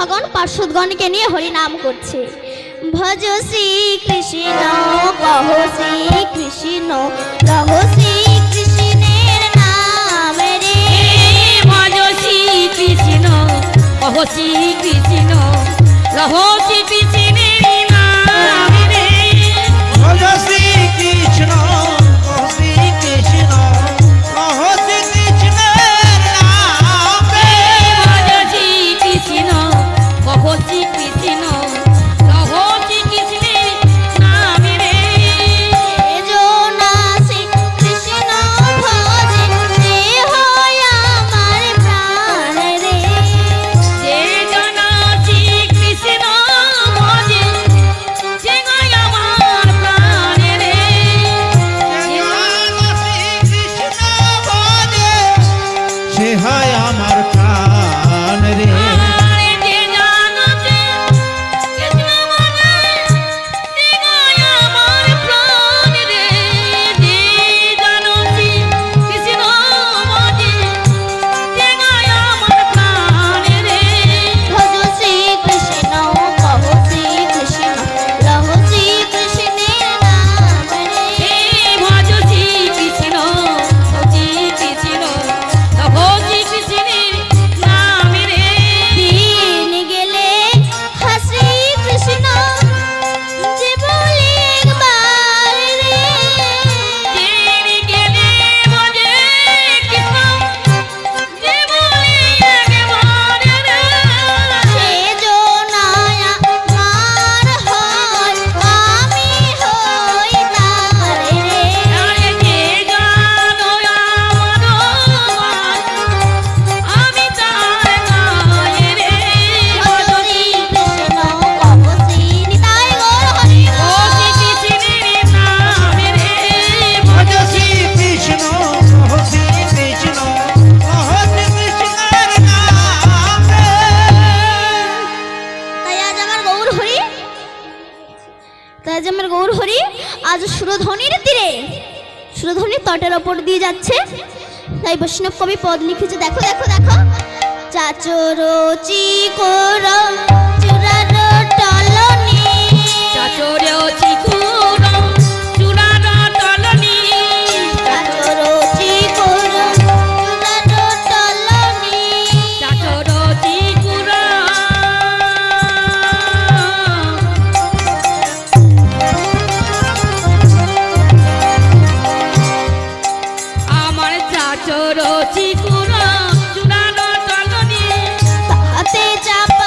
ভগবান পার্শ্বদগণকে নিয়ে হরিনাম করছে। ভজ শ্রী কৃষ্ণ কহ শ্রী কৃষ্ণ রহ শ্রী কৃষ্ণের নাম রে। ভজ শ্রী কৃষ্ণ কহ শ্রী কৃষ্ণ রহ শ্রী কৃষ্ণের নাম রে। ভজ শ্রী কৃষ্ণ কহ শ্রী কৃষ্ণ কহ শ্রী কৃষ্ণের নাম রে। ভজ শ্রী কৃষ্ণ কহ শ্রী কৃষ্ণ রহ শ্রী কৃষ্ণের নাম রে। जो ना श्री कृष्ण भजे से হয় আমার প্রাণ রে। যে জন শ্রী কৃষ্ণ ভজে সে হয় আমার প্রাণ রে। সে হয় আমার প্রাণ রে। আরে যে জানতে কৃষ্ণ ভজে সে হয় আমার প্রাণ রে। যে জানতে কৃষ্ণ ভজে সে হয় আমার প্রাণ রে। ভজ শ্রী কৃষ্ণ কহ শ্রী কৃষ্ণ রহ শ্রী কৃষ্ণের নাম রে। হে ভজ শ্রী কৃষ্ণ শ্রী কৃষ্ণ রহ শ্রী কৃষ্ণের নাম রে। দিন গেলে হাসি কৃষ্ণ যে বলে একবার রে। দিন গেলে ভজে কৃষ্ণ যে বলে একবার রে। সে জনায় আমার হয় আমি হই তার রে। আরে যে জানো আমার আমি তার নয় রে। ভজ শ্রী কৃষ্ণ কহ শ্রী নিতাই গৌর হরি ও শ্রী কৃষ্ণের নাম রে। ভজ শ্রী কৃষ্ণ কহ শ্রী কৃষ্ণ কহ শ্রী কৃষ্ণের নাম রে। তাই আজ আমার গৌর হরি আজ সুরধ্বনির তীরে সুরধ্বনির তটের ওপর দিয়ে যাচ্ছে। তাই বৈষ্ণব কবি পদ লিখেছে, দেখো দেখো দেখো। চাচর চিকোর চূড়ার টলনি চাচরে চিকুর চূড়ার টলনি। চাচর চিকোর চূড়ার টলনি চাচর চিকুর আমার চাচর চিকুর চূড়ার টলনি। তাহাতে চাপ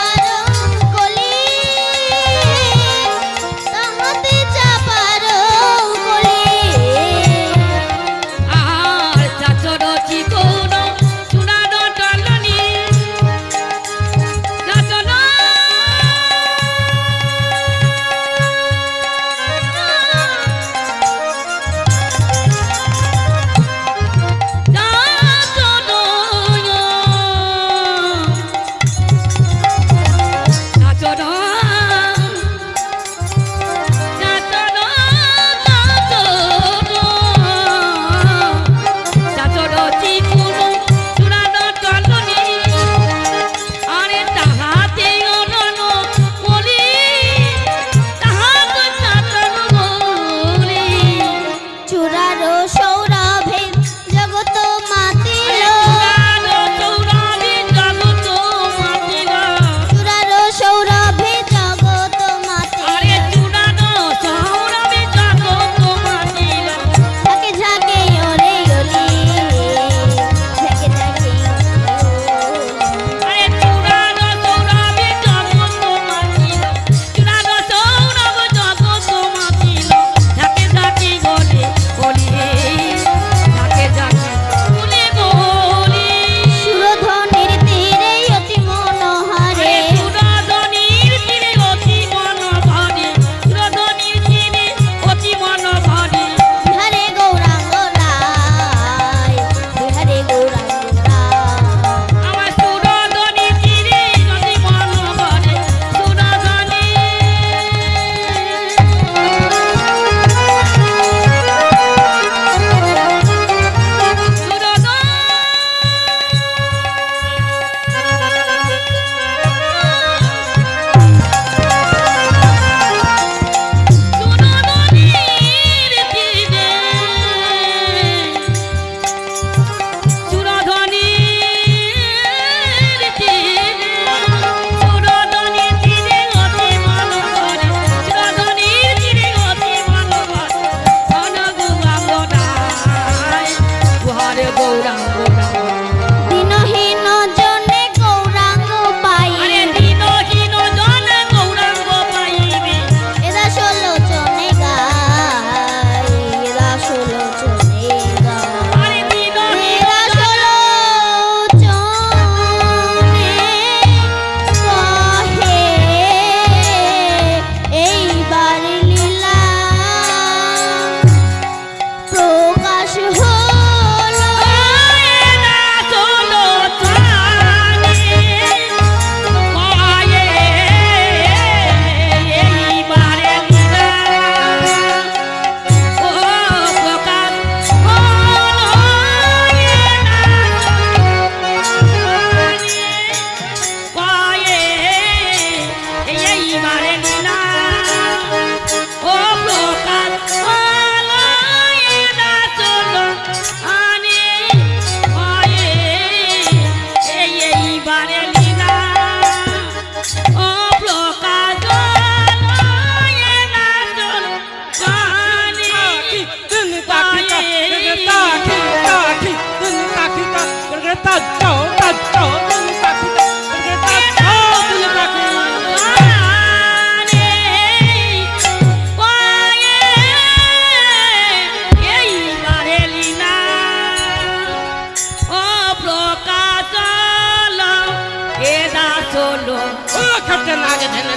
खट नाग धन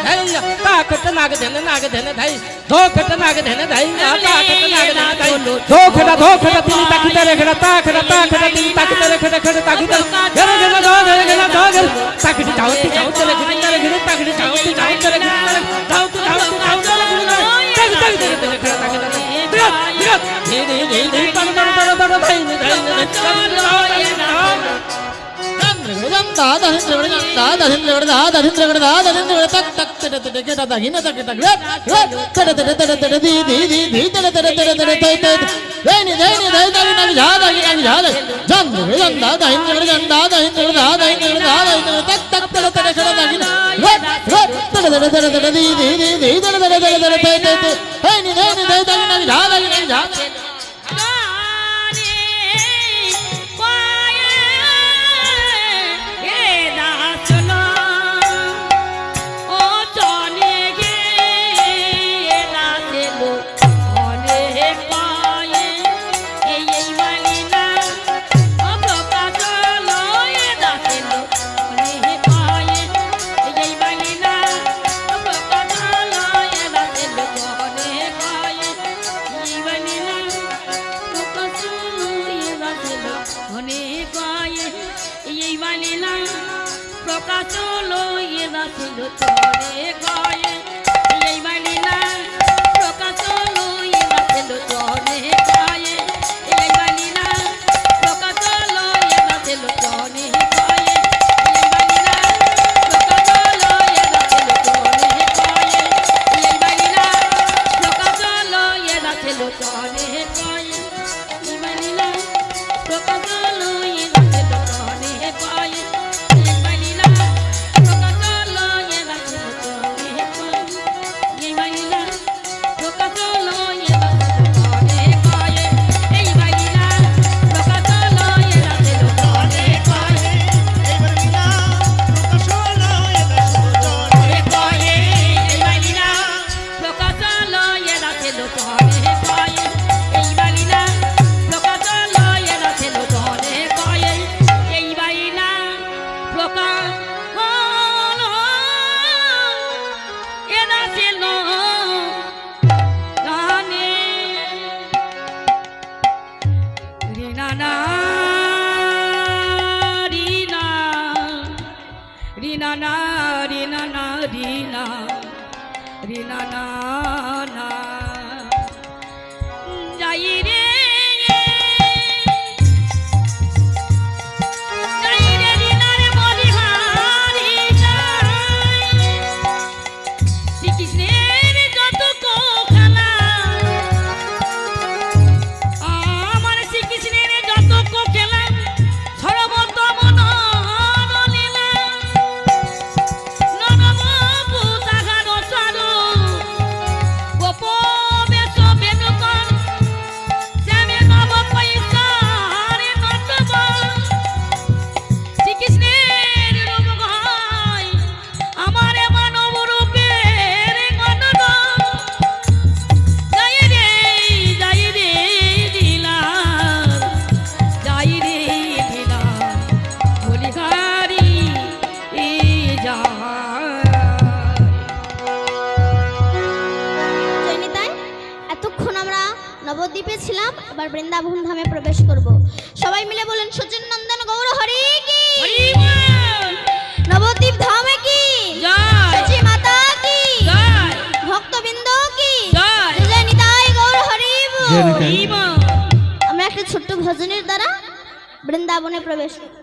धई ता खट नाग धन धई धो खट नाग धन धई ता खट नाग धन धई धो खट तिनी ताकित रे खट ता खट तिनी ताकित रे खट ताकित गरे गरे धो गरे गरे धो गरे ताकित जाऊती रे खट ताकित जाऊती रे खट जाऊती रे खट ताकित धीरे धीरे तड़ धई दादा तक तक নবদ্বীপে ছিলাম, এবার বৃন্দাবন ধামে প্রবেশ করব। সবাই মিলে বলেন সচিন নন্দন গৌর হরি কি, নবদ্বীপ ধামে কি, সচি মাতা কি, ভক্তবৃন্দ কি, জয় নিতাই গৌর হরি বল। আমরা একটা ছোট্ট ভজনের দ্বারা বৃন্দাবনে প্রবেশ করব।